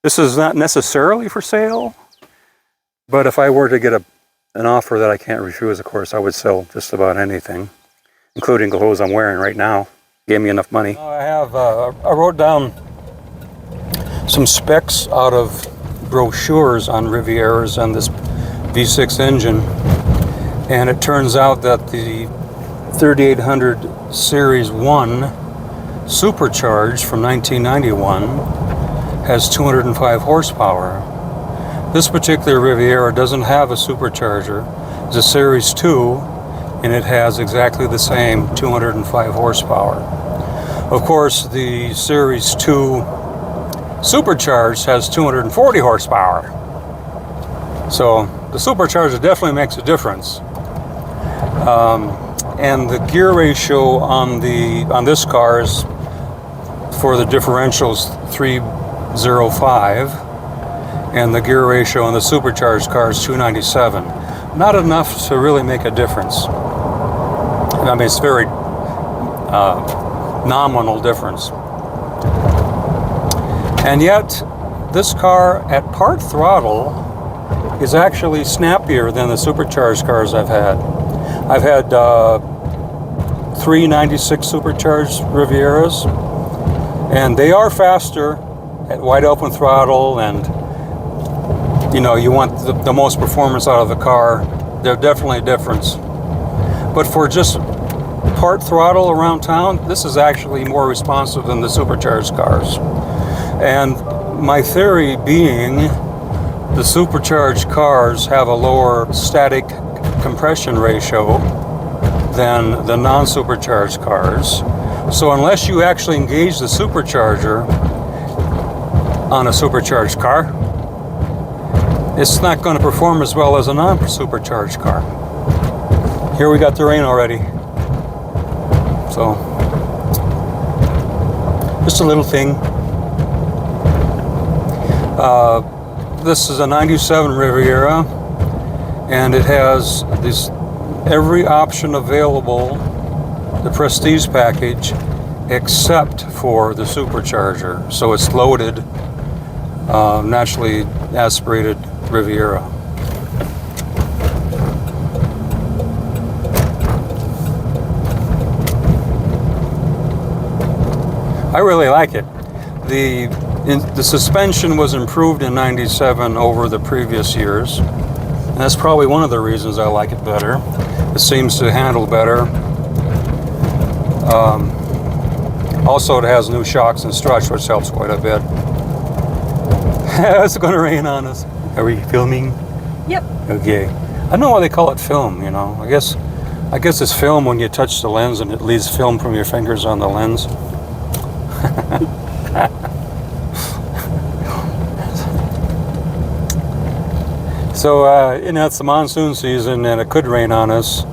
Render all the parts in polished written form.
This is not necessarily for sale, but if I were to get an offer that I can't refuse, of course, I would sell just about anything, including the clothes I'm wearing right now. Gave me enough money. I wrote down some specs out of brochures on Rivieras and this V6 engine, and it turns out that the 3800 Series 1 supercharged from 1991 has 205 horsepower. This particular Riviera doesn't have a supercharger. It's a Series 2, and it has exactly the same 205 horsepower. Of course, the Series 2 supercharged has 240 horsepower. So the supercharger definitely makes a difference. And the gear ratio on this car is, for the differentials, 305, and the gear ratio on the supercharged car is 297. Not enough to really make a difference. I mean, it's very nominal difference. And yet, this car at part throttle is actually snappier than the supercharged cars I've had. I've had 396 supercharged Rivieras, and they are faster at wide open throttle, and you know, you want the most performance out of the car. There's definitely a difference. But for just part throttle around town, this is actually more responsive than the supercharged cars. And my theory being, the supercharged cars have a lower static compression ratio than the non-supercharged cars. So unless you actually engage the supercharger on a supercharged car, it's not going to perform as well as a non-supercharged car. Here we got the rain already. So, just a little thing. This is a 97 Riviera, and it has every option available, the Prestige package, except for the supercharger. So it's loaded, naturally aspirated Riviera. I really like it. The suspension was improved in 97 over the previous years. And that's probably one of the reasons I like it better. It seems to handle better. Also, it has new shocks and struts, which helps quite a bit. It's going to rain on us. Are we filming? Yep. Okay. I don't know why they call it film, you know. I guess it's film when you touch the lens and it leaves film from your fingers on the lens. So, you know, it's the monsoon season and it could rain on us.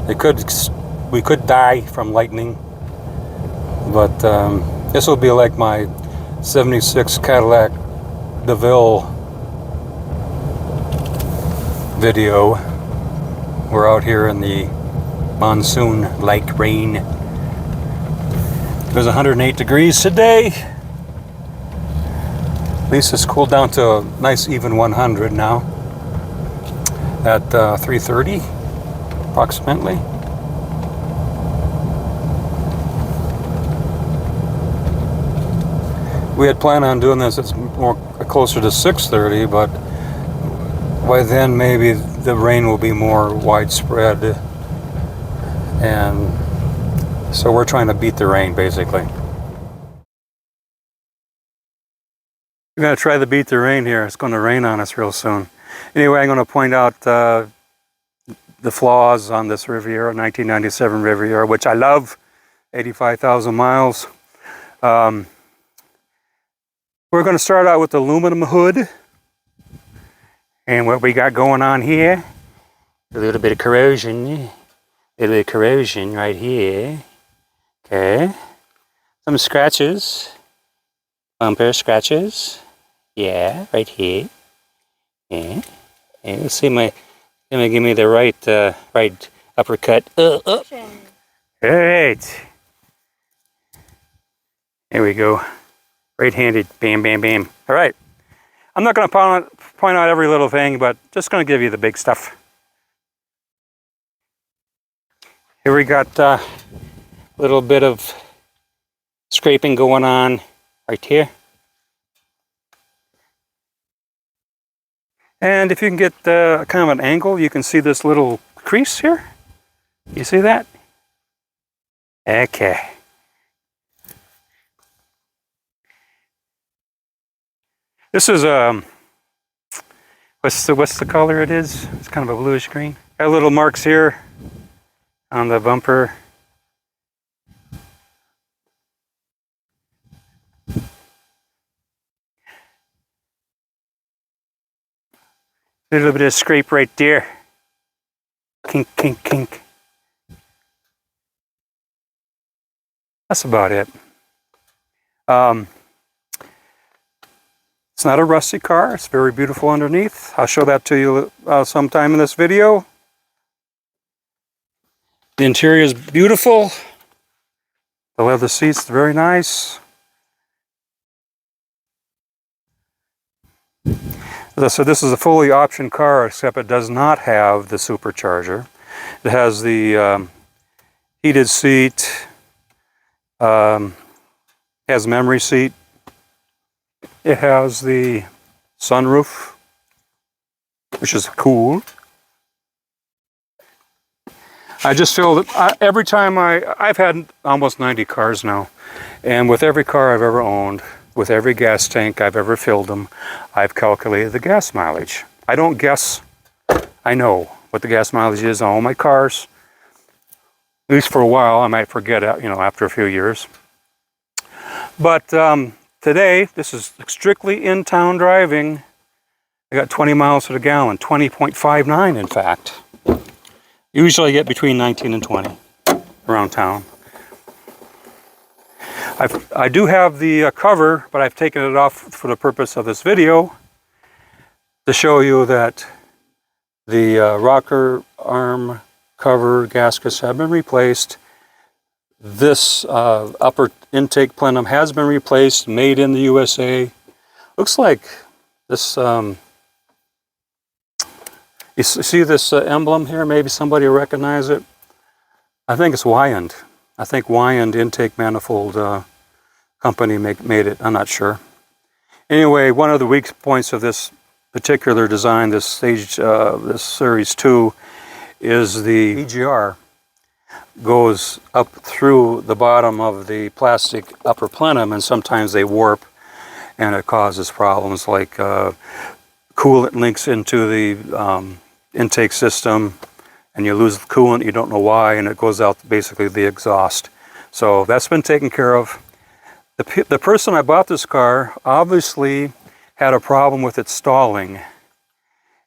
We could die from lightning. But this will be like my 76 Cadillac DeVille video. We're out here in the monsoon-like rain. It was 108 degrees today. At least it's cooled down to a nice even 100 now at 3:30 approximately. We had planned on doing this, it's more closer to 6:30, but by then maybe the rain will be more widespread, and so we're trying to beat the rain basically. We're going to try to beat the rain here. It's going to rain on us real soon. Anyway, I'm going to point out the flaws on this Riviera, 1997 Riviera, which I love, 85,000 miles. We're going to start out with the aluminum hood. And what we got going on here, a little bit of corrosion. A little corrosion right here. Okay. Some scratches. Bumper scratches. Yeah, right here. Yeah. And let's see gonna give me the right uppercut. Up. Alright. There we go. Right-handed. Bam, bam, bam. Alright. I'm not going to point out every little thing, but just going to give you the big stuff. Here we got a little bit of scraping going on right here. And if you can get kind of an angle, you can see this little crease here. You see that? Okay. This is what's the color it is? It's kind of a bluish green. Got little marks here on the bumper. A little bit of scrape right there. Kink, kink, kink. That's about it. It's not a rusty car. It's very beautiful underneath. I'll show that to you sometime in this video. The interior is beautiful. The leather seats are very nice. So this is a fully optioned car, except it does not have the supercharger. It has the heated seat, has memory seat. It has the sunroof, which is cool. I just feel that every time I've had almost 90 cars now, and with every car I've ever owned, with every gas tank I've ever filled them, I've calculated the gas mileage. I don't guess. I know what the gas mileage is on all my cars. At least for a while. I might forget it, you know, after a few years. But today, this is strictly in-town driving. I got 20 miles to the gallon, 20.59 in fact. Usually I get between 19 and 20 around town. I do have the cover, but I've taken it off for the purpose of this video to show you that the rocker arm cover gaskets have been replaced. This upper intake plenum has been replaced, made in the USA. Looks like this, you see this emblem here? Maybe somebody will recognize it. I think it's Wagon. I think Wagon intake manifold company made it. I'm not sure. Anyway, one of the weak points of this particular design, this Series 2, is the EGR goes up through the bottom of the plastic upper plenum, and sometimes they warp, and it causes problems like coolant links into the intake system, and you lose the coolant, you don't know why, and it goes out basically the exhaust. So that's been taken care of. The person I bought this car obviously had a problem with it stalling,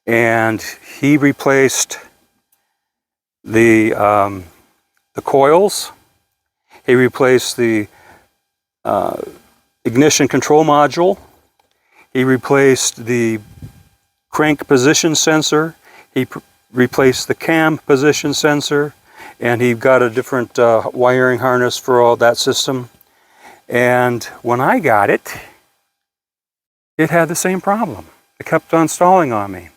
and he replaced the coils. He replaced the ignition control module. He replaced the crank position sensor. He replaced the cam position sensor, and he got a different wiring harness for all that system. And when I got it, it had the same problem. It kept on stalling on me.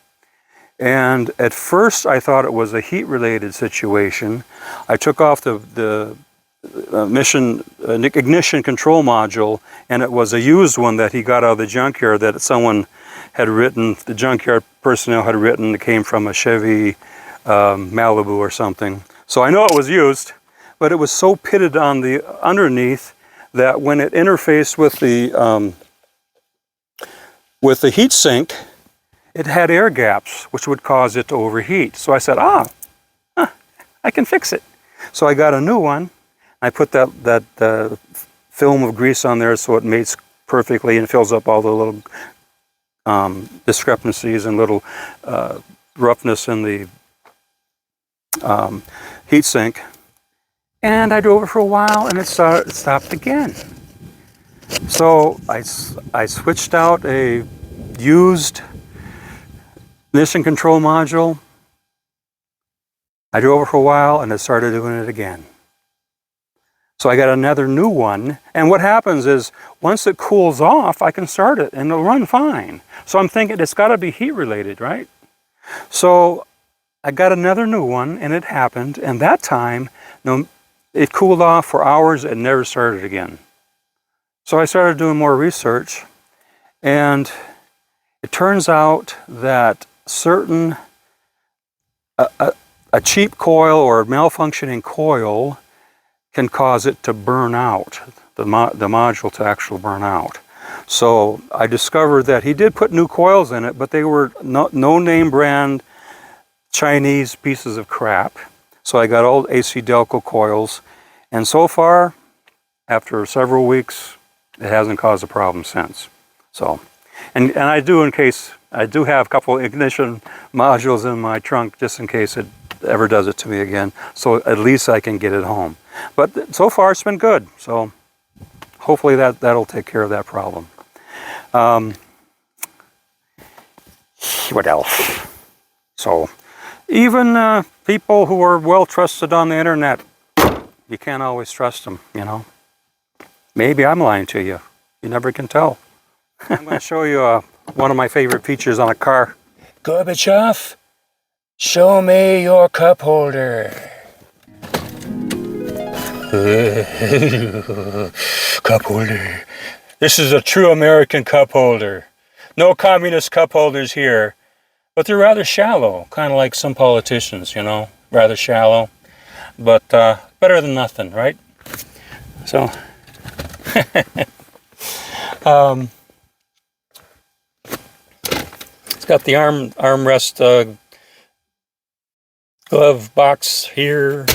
And at first I thought it was a heat-related situation. I took off the ignition control module, and it was a used one that he got out of the junkyard that someone had written, the junkyard personnel had written. It came from a Chevy Malibu or something. So I know it was used, but it was so pitted on the underneath that when it interfaced with the heat sink, it had air gaps, which would cause it to overheat. So I said, I can fix it. So I got a new one. I put that film of grease on there so it mates perfectly and fills up all the little discrepancies and little roughness in the heat sink. And I drove it for a while, and it stopped again. So I switched out a used ignition control module. I drove it for a while, and it started doing it again. So I got another new one, and what happens is once it cools off, I can start it and it'll run fine. So I'm thinking it's got to be heat related, right? So I got another new one, and it happened, and that time it cooled off for hours and never started again. So I started doing more research, and it turns out that a cheap coil or a malfunctioning coil can cause it to burn out, the module to actually burn out. So I discovered that he did put new coils in it, but they were no name brand Chinese pieces of crap. So I got old AC Delco coils, and so far, after several weeks, it hasn't caused a problem since. So, and I do have a couple ignition modules in my trunk just in case it ever does it to me again. So at least I can get it home. But so far it's been good. So hopefully that'll take care of that problem. What else? So even people who are well trusted on the internet, you can't always trust them, you know. Maybe I'm lying to you. You never can tell. I'm going to show you one of my favorite features on a car. Gorbachev, show me your cup holder. Cup holder. This is a true American cup holder. No communist cup holders here, but they're rather shallow, kind of like some politicians, you know, rather shallow, but better than nothing, right? So, it's got the armrest glove box here.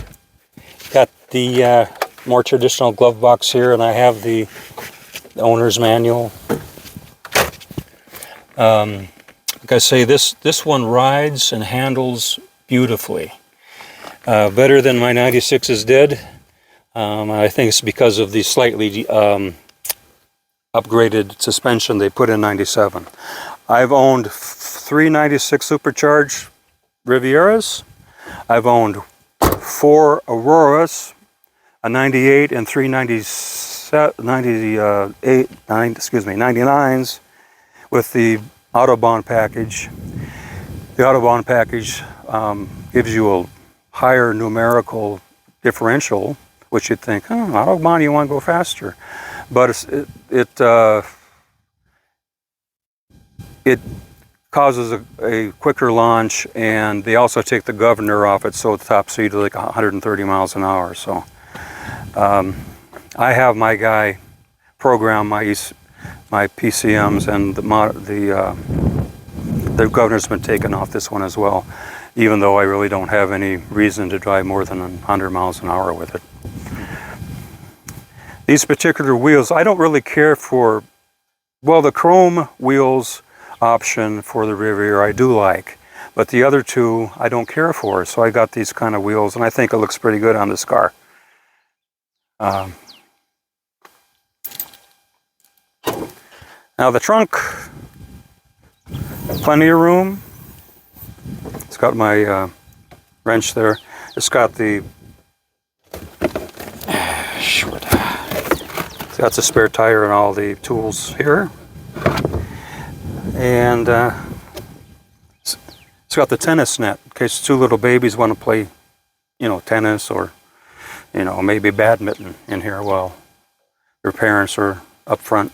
Got the more traditional glove box here, and I have the owner's manual. Like I say, this one rides and handles beautifully. Better than my 96s did. I think it's because of the slightly upgraded suspension they put in 97. I've owned 3 96 supercharged Rivieras. I've owned 4 Auroras, a 98 and 3 99s with the Autobahn package. The Autobahn package gives you a higher numerical differential, which you'd think, oh, Autobahn, you want to go faster. But it causes a quicker launch, and they also take the governor off it, so the top speed is like 130 miles an hour. So I have my guy program my PCMs, and the governor's been taken off this one as well, even though I really don't have any reason to drive more than 100 miles an hour with it. These particular wheels, I don't really care for, well, the chrome wheels option for the Riviera I do like, but the other two I don't care for, so I got these kind of wheels, and I think it looks pretty good on this car. Now the trunk, plenty of room. It's got my wrench there. It's got the got the spare tire and all the tools here, and it's got the tennis net in case 2 little babies want to play, you know, tennis or, you know, maybe badminton in here while their parents are up front.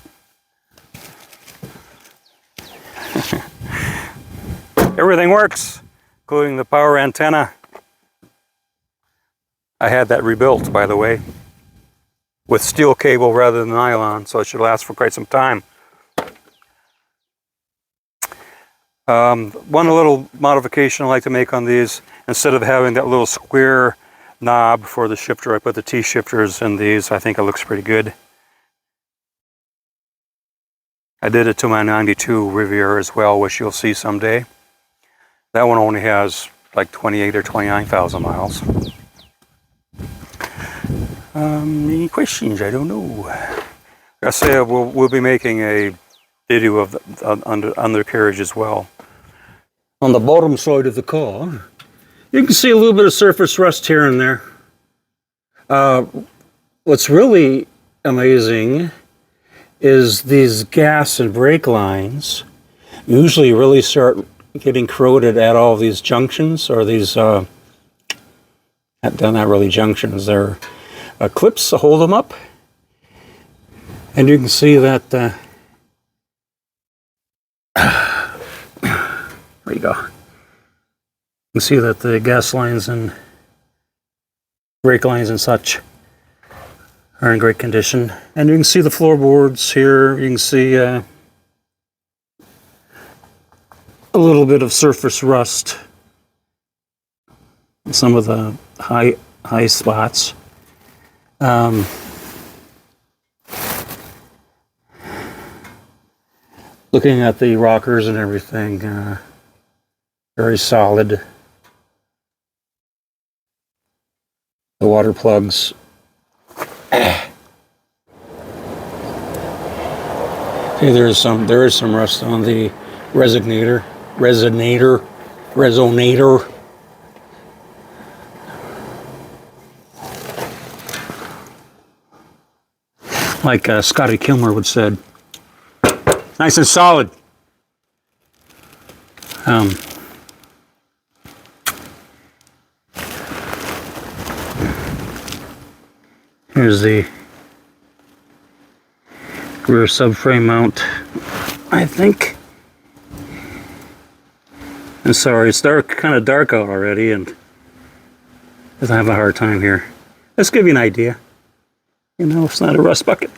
Everything works, including the power antenna. I had that rebuilt, by the way, with steel cable rather than nylon, so it should last for quite some time. One little modification I like to make on these, instead of having that little square knob for the shifter, I put the T-shifters in these. I think it looks pretty good. I did it to my 92 Riviera as well, which you'll see someday. That one only has like 28 or 29,000 miles. Any questions? I don't know. I say we'll be making a video of the undercarriage as well. On the bottom side of the car, you can see a little bit of surface rust here and there. What's really amazing is these gas and brake lines usually really start getting corroded at all these junctions, or these, not really junctions, they're clips to hold them up. And you can see that, there you go. You can see that the gas lines and brake lines and such are in great condition. And you can see the floorboards here. You can see a little bit of surface rust in some of the high spots. Looking at the rockers and everything, very solid. The water plugs. See, there is some rust on the resonator. Like Scotty Kilmer would said, nice and solid. Here's the rear subframe mount, I think. I'm sorry, it's kind of dark out already, and I'm having a hard time here. Let's give you an idea. You know, it's not a rust bucket.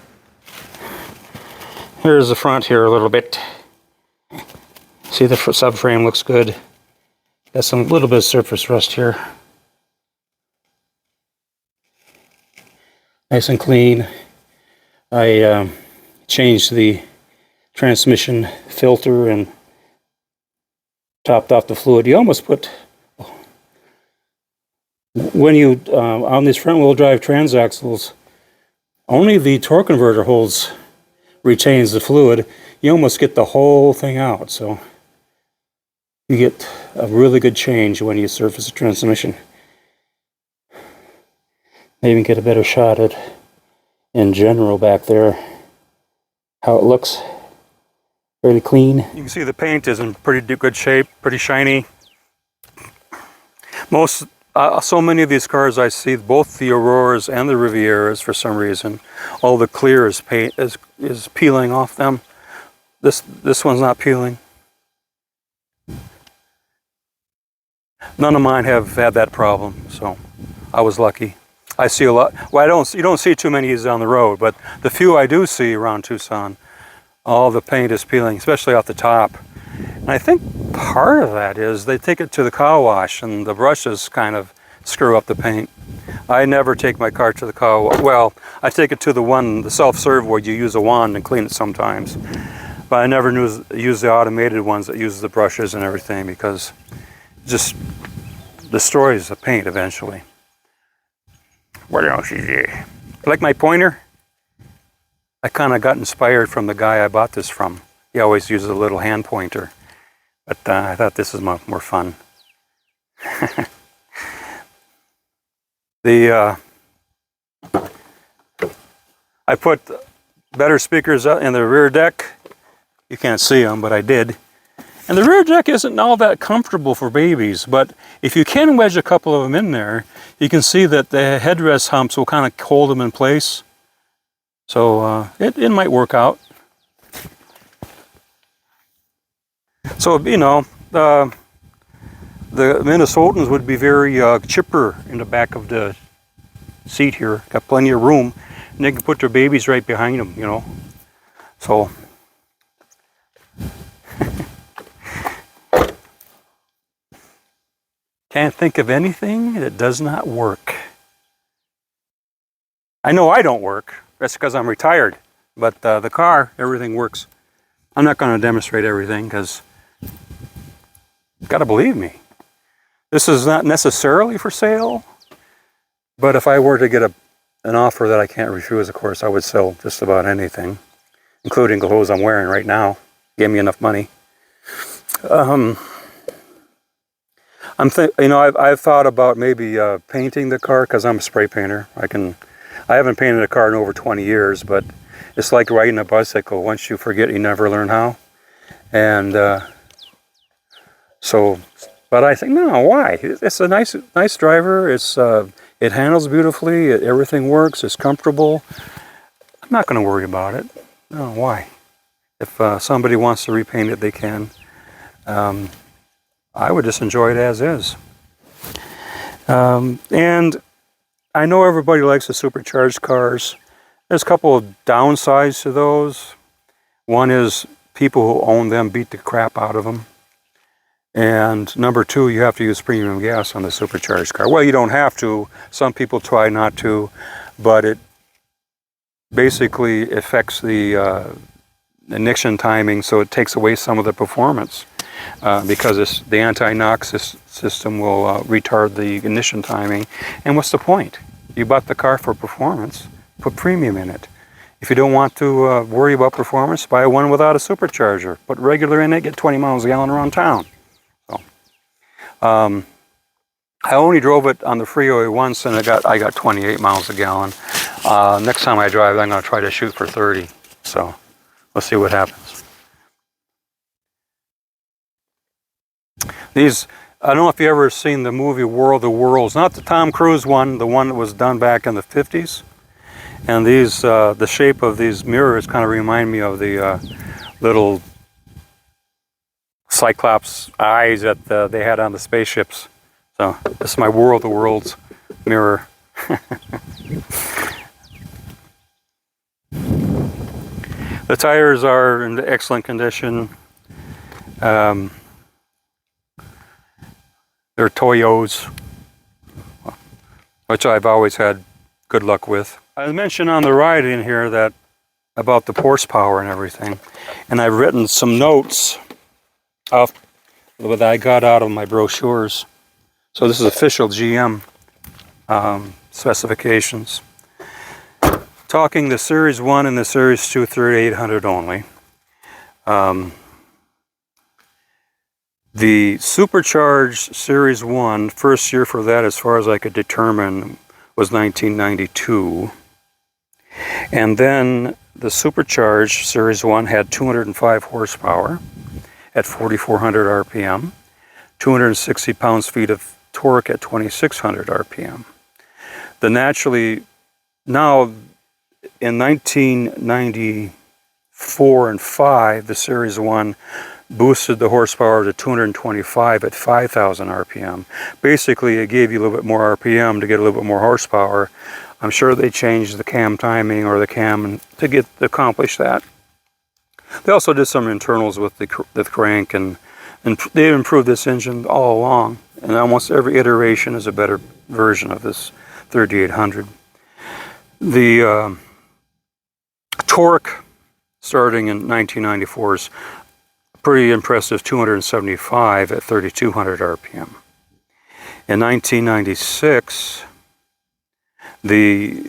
Here's the front here a little bit. See, the subframe looks good. Got some little bit of surface rust here. Nice and clean. I changed the transmission filter and topped off the fluid. You almost put, when you on these front wheel drive transaxles, only the torque converter retains the fluid. You almost get the whole thing out, so you get a really good change when you surface a transmission. Maybe get a better shot at, in general, back there, how it looks. Really clean. You can see the paint is in pretty good shape, pretty shiny. So many of these cars I see, both the Auroras and the Rivieras, for some reason, all the clear is peeling off them. This one's not peeling. None of mine have had that problem, so I was lucky. I see a lot. Well, you don't see too many of these on the road, but the few I do see around Tucson, all the paint is peeling, especially off the top. And I think part of that is they take it to the car wash and the brushes kind of screw up the paint. I never take my car to the car wash. Well, I take it to the self-serve where you use a wand and clean it sometimes. But I never use the automated ones that use the brushes and everything, because it just destroys the paint eventually. What else is there? Like my pointer? I kind of got inspired from the guy I bought this from. He always uses a little hand pointer. But I thought this is more fun. I put better speakers in the rear deck. You can't see them, but I did. And the rear deck isn't all that comfortable for babies, but if you can wedge a couple of them in there, you can see that the headrest humps will kind of hold them in place. So it might work out. So, you know, the Minnesotans would be very chipper in the back of the seat here. Got plenty of room, and they can put their babies right behind them, you know. So can't think of anything that does not work. I know I don't work. That's because I'm retired. But the car, everything works. I'm not going to demonstrate everything because you've got to believe me. This is not necessarily for sale, but if I were to get an offer that I can't refuse, of course, I would sell just about anything, including the clothes I'm wearing right now. Give me enough money. I've thought about maybe painting the car, because I'm a spray painter. I haven't painted a car in over 20 years, but it's like riding a bicycle. Once you forget, you never learn how. And but I think, no, why? It's a nice driver. It handles beautifully. Everything works. It's comfortable. I'm not going to worry about it. No, why? If somebody wants to repaint it, they can. I would just enjoy it as is. And I know everybody likes the supercharged cars. There's a couple of downsides to those. One is people who own them beat the crap out of them. And number two, you have to use premium gas on the supercharged car. Well, you don't have to. Some people try not to, but it basically affects the ignition timing, so it takes away some of the performance because the anti-knock system will retard the ignition timing. And what's the point? You bought the car for performance, put premium in it. If you don't want to worry about performance, buy one without a supercharger. Put regular in it, get 20 miles a gallon around town. So, I only drove it on the freeway once, and I got 28 miles a gallon. Next time I drive, I'm going to try to shoot for 30. So let's see what happens. I don't know if you ever seen the movie World of Worlds, not the Tom Cruise one, the one that was done back in the 50s. And the shape of these mirrors kind of remind me of the little Cyclops eyes that they had on the spaceships. So this is my World of Worlds mirror. The tires are in excellent condition. They're Toyos, which I've always had good luck with. I mentioned on the ride in here that about the horsepower and everything, and I've written some notes that I got out of my brochures. So this is official GM specifications. Talking the Series 1 and the Series 2 3800 only. The supercharged Series 1, first year for that as far as I could determine, was 1992. And then the supercharged Series 1 had 205 horsepower at 4,400 RPM, 260 pounds-feet of torque at 2,600 RPM. Now, in 1994 and 5, the Series 1 boosted the horsepower to 225 at 5,000 RPM. Basically, it gave you a little bit more RPM to get a little bit more horsepower. I'm sure they changed the cam timing or the cam to accomplish that. They also did some internals with the crank, and they improved this engine all along. And almost every iteration is a better version of this 3800. The torque, starting in 1994, is pretty impressive, 275 at 3,200 RPM. In 1996, the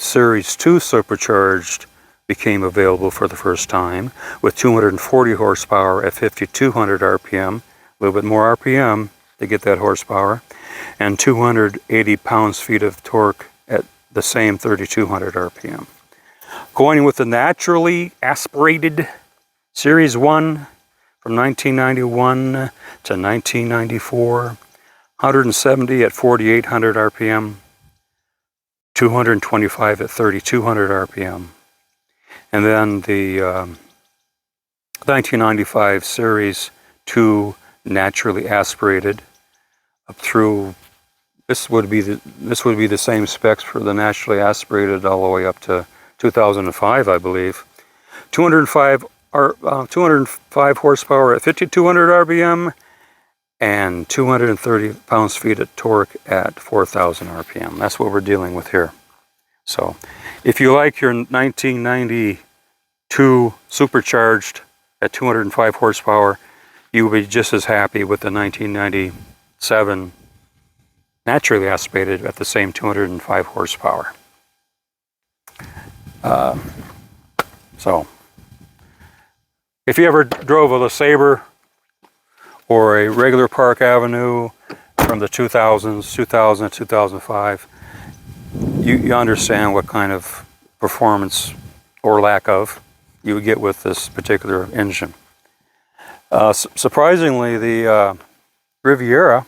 Series 2 supercharged became available for the first time with 240 horsepower at 5,200 RPM, a little bit more RPM to get that horsepower, and 280 pounds-feet of torque at the same 3,200 RPM. Going with the naturally aspirated Series 1 from 1991 to 1994, 170 at 4,800 RPM, 225 at 3,200 RPM. And then the 1995 Series 2 naturally aspirated up through, this would be the same specs for the naturally aspirated all the way up to 2005, I believe. 205 horsepower at 5,200 RPM and 230 pounds-feet of torque at 4,000 RPM. That's what we're dealing with here. So if you like your 1992 supercharged at 205 horsepower, you will be just as happy with the 1997 naturally aspirated at the same 205 horsepower. So if you ever drove a LeSabre or a regular Park Avenue from the 2000s, 2000 to 2005, you understand what kind of performance or lack of you would get with this particular engine. Surprisingly, the Riviera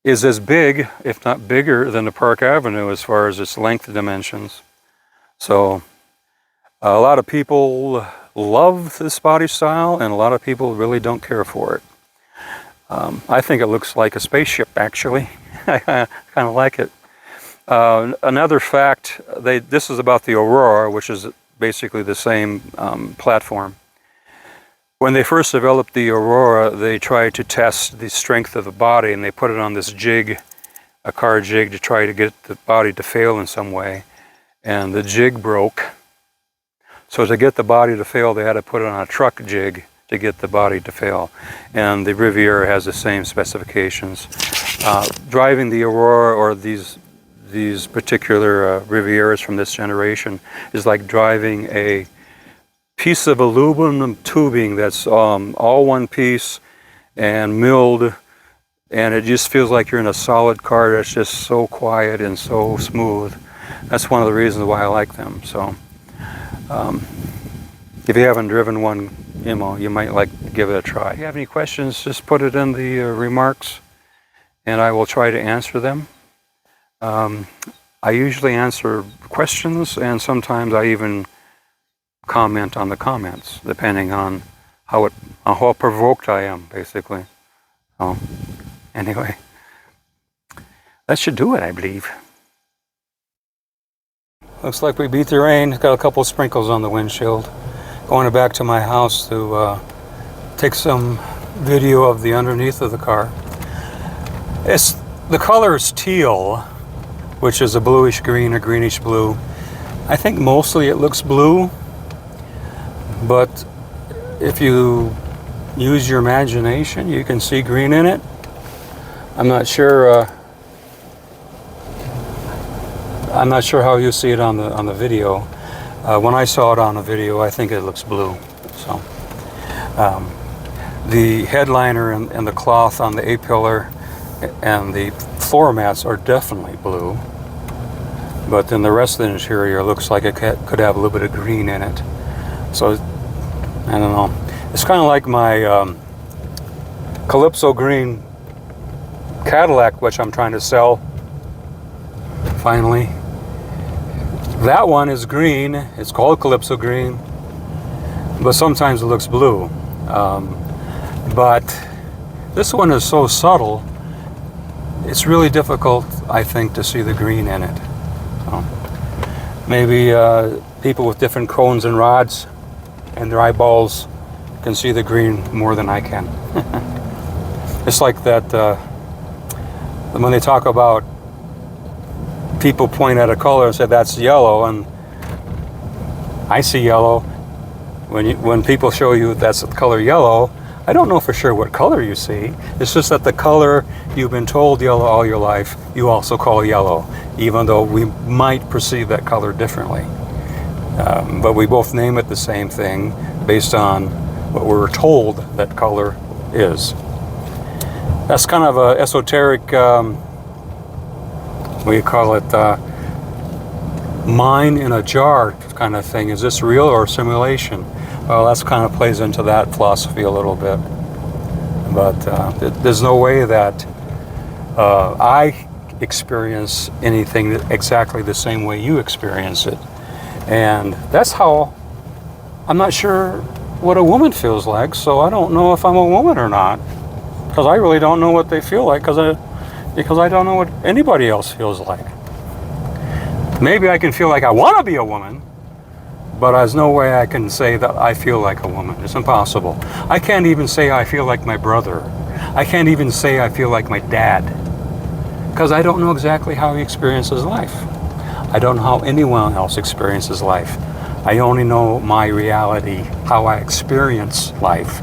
is as big, if not bigger, than the Park Avenue as far as its length dimensions. So a lot of people love this body style, and a lot of people really don't care for it. I think it looks like a spaceship, actually. I kind of like it. Another fact, this is about the Aurora, which is basically the same platform. When they first developed the Aurora, they tried to test the strength of the body, and they put it on this jig, a car jig, to try to get the body to fail in some way. And the jig broke. So to get the body to fail, they had to put it on a truck jig to get the body to fail. And the Riviera has the same specifications. Driving the Aurora or these particular Rivieras from this generation is like driving a piece of aluminum tubing that's all one piece and milled, and it just feels like you're in a solid car that's just so quiet and so smooth. That's one of the reasons why I like them. So if you haven't driven one, you might like to give it a try. If you have any questions, just put it in the remarks and I will try to answer them. I usually answer questions, and sometimes I even comment on the comments, depending on how provoked I am, basically. So, anyway, that should do it, I believe. Looks like we beat the rain. Got a couple of sprinkles on the windshield. Going back to my house to take some video of the underneath of the car. The color is teal, which is a bluish green, a greenish blue. I think mostly it looks blue, but if you use your imagination, you can see green in it. I'm not sure how you see it on the video. When I saw it on the video, I think it looks blue. So the headliner and the cloth on the A-pillar and the floor mats are definitely blue, but then the rest of the interior looks like it could have a little bit of green in it. So I don't know. It's kind of like my Calypso green Cadillac, which I'm trying to sell finally. That one is green. It's called Calypso green, but sometimes it looks blue. But this one is so subtle, it's really difficult, I think, to see the green in it. So maybe people with different cones and rods and their eyeballs can see the green more than I can. It's like that when they talk about people point at a color and say that's yellow, and I see yellow. When people show you that's the color yellow, I don't know for sure what color you see. It's just that the color you've been told yellow all your life, you also call yellow, even though we might perceive that color differently. But we both name it the same thing based on what we're told that color is. That's kind of a esoteric, what do you call it, mine in a jar kind of thing. Is this real or simulation? Well, that's kind of plays into that philosophy a little bit. But there's no way that I experience anything exactly the same way you experience it. And that's how, I'm not sure what a woman feels like, so I don't know if I'm a woman or not. Because I really don't know what they feel like, because I don't know what anybody else feels like. Maybe I can feel like I want to be a woman, but there's no way I can say that I feel like a woman. It's impossible. I can't even say I feel like my brother. I can't even say I feel like my dad, because I don't know exactly how he experiences life. I don't know how anyone else experiences life. I only know my reality, how I experience life,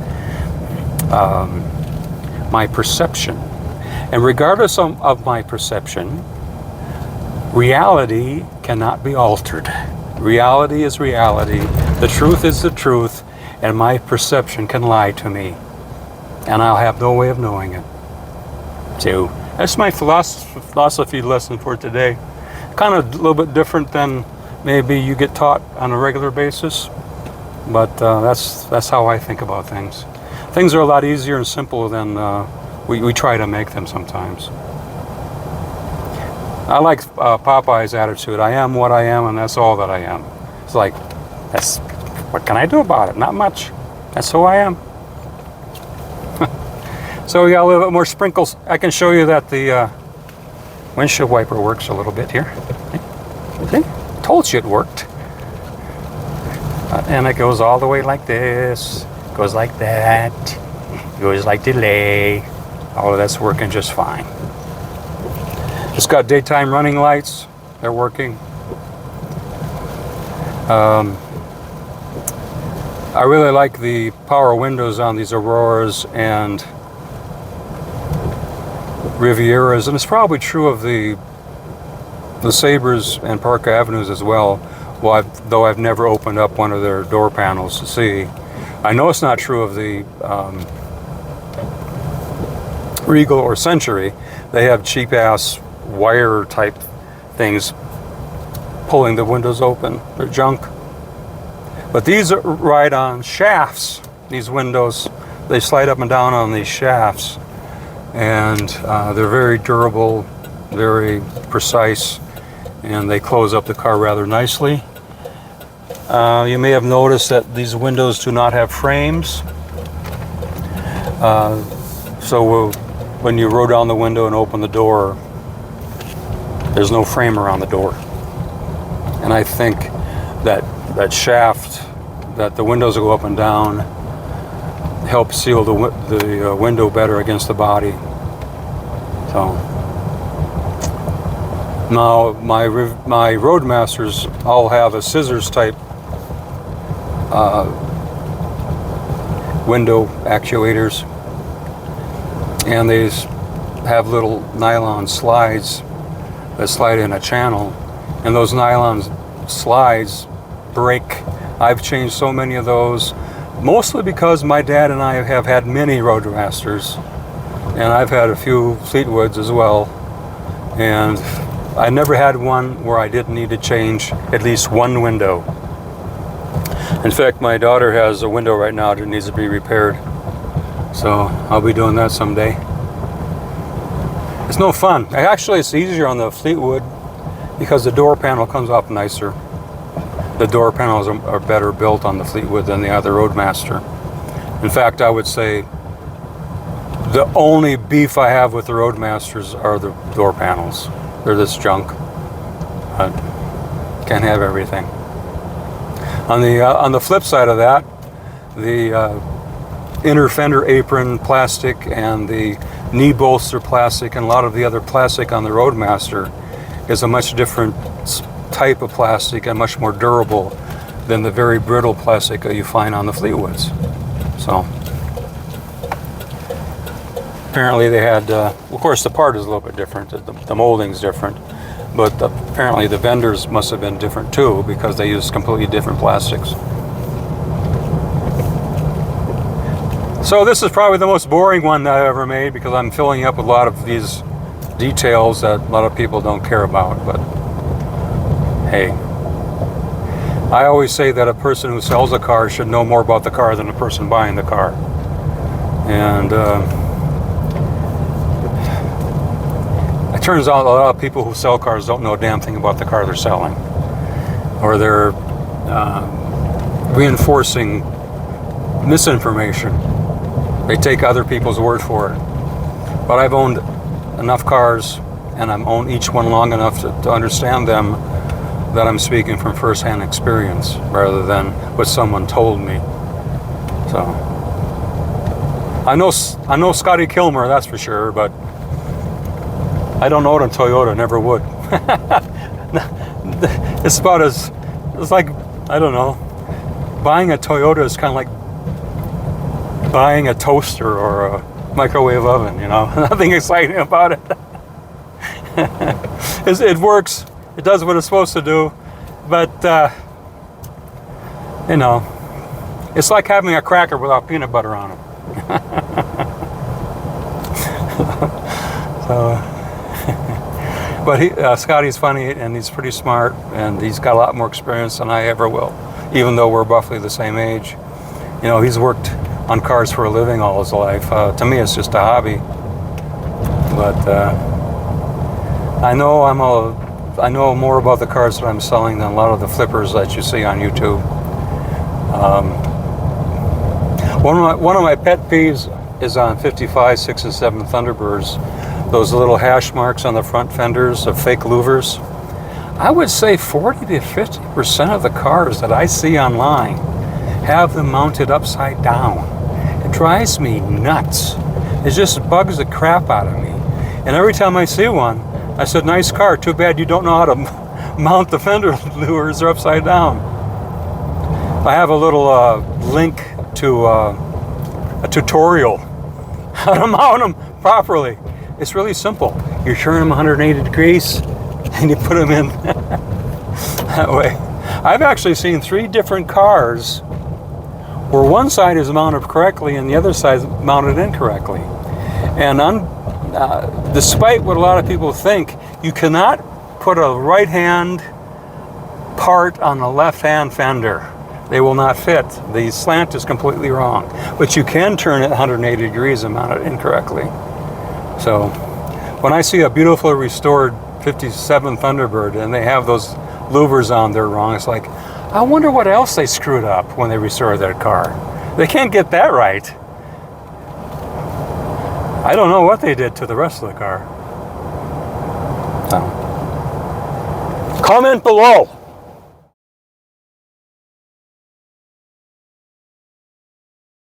my perception. And regardless of my perception, reality cannot be altered. Reality is reality. The truth is the truth, and my perception can lie to me, and I'll have no way of knowing it. So that's my philosophy lesson for today. kind of a little bit different than maybe you get taught on a regular basis, but that's how I think about things. Things are a lot easier and simpler than we try to make them sometimes. I like Popeye's attitude. I am what I am, and that's all that I am. It's like, what can I do about it? Not much. That's who I am. So we got a little bit more sprinkles. I can show you that the windshield wiper works a little bit here. See? Told you it worked. And it goes all the way like this. Goes like that. Goes like delay. All of that's working just fine. It's got daytime running lights. They're working. I really like the power windows on these Auroras and Rivieras, and it's probably true of the Sabres and Park Avenues as well, though I've never opened up one of their door panels to see. I know it's not true of the Regal or Century. They have cheap-ass wire type things pulling the windows open. They're junk. But these are right on shafts. These windows, they slide up and down on these shafts, and they're very durable, very precise, and they close up the car rather nicely. You may have noticed that these windows do not have frames. So when you roll down the window and open the door, there's no frame around the door. And I think that shaft that the windows go up and down help seal the window better against the body. So now my Roadmasters all have a scissors type window actuators, and they have little nylon slides that slide in a channel, and those nylon slides break. I've changed so many of those, mostly because my dad and I have had many Roadmasters, and I've had a few Fleetwoods as well, and I never had one where I didn't need to change at least one window. In fact, my daughter has a window right now that needs to be repaired, so I'll be doing that someday. It's no fun. Actually, it's easier on the Fleetwood because the door panel comes off nicer. The door panels are better built on the Fleetwood than the other Roadmaster. In fact, I would say the only beef I have with the Roadmasters are the door panels. They're this junk. But can't have everything. On the flip side of that, the inner fender apron plastic and the knee bolster plastic and a lot of the other plastic on the Roadmaster is a much different type of plastic and much more durable than the very brittle plastic that you find on the Fleetwoods. So apparently they had, of course the part is a little bit different, the molding's different, but apparently the vendors must have been different too because they used completely different plastics. So this is probably the most boring one that I ever made because I'm filling up with a lot of these details that a lot of people don't care about, but hey, I always say that a person who sells a car should know more about the car than the person buying the car. And it turns out a lot of people who sell cars don't know a damn thing about the car they're selling, or they're reinforcing misinformation. They take other people's word for it. But I've owned enough cars, and I've owned each one long enough to understand them, that I'm speaking from first-hand experience rather than what someone told me. So I know Scotty Kilmer, that's for sure, but I don't own a Toyota, never would. It's like, I don't know, buying a Toyota is kind of like buying a toaster or a microwave oven, you know. Nothing exciting about it. It works. It does what it's supposed to do, but you know, it's like having a cracker without peanut butter on it. So, But Scotty's funny, and he's pretty smart, and he's got a lot more experience than I ever will, even though we're roughly the same age. You know, he's worked on cars for a living all his life. To me, it's just a hobby. But I know more about the cars that I'm selling than a lot of the flippers that you see on YouTube. One of my pet peeves is on 55, 6, and 7 Thunderbirds. Those little hash marks on the front fenders of fake louvers. I would say 40 to 50% of the cars that I see online have them mounted upside down. It drives me nuts. It just bugs the crap out of me. And every time I see one, I said, nice car, too bad you don't know how to mount the fender louvers, they're upside down. I have a little link to a tutorial how to mount them properly. It's really simple. You turn them 180 degrees and you put them in that way. I've actually seen 3 different cars where one side is mounted correctly and the other side is mounted incorrectly. And despite what a lot of people think, you cannot put a right-hand part on the left-hand fender. They will not fit. The slant is completely wrong. But you can turn it 180 degrees and mount it incorrectly. So when I see a beautiful restored 57 Thunderbird and they have those louvers on there wrong, it's like, I wonder what else they screwed up when they restored that car. They can't get that right. I don't know what they did to the rest of the car. So, comment below.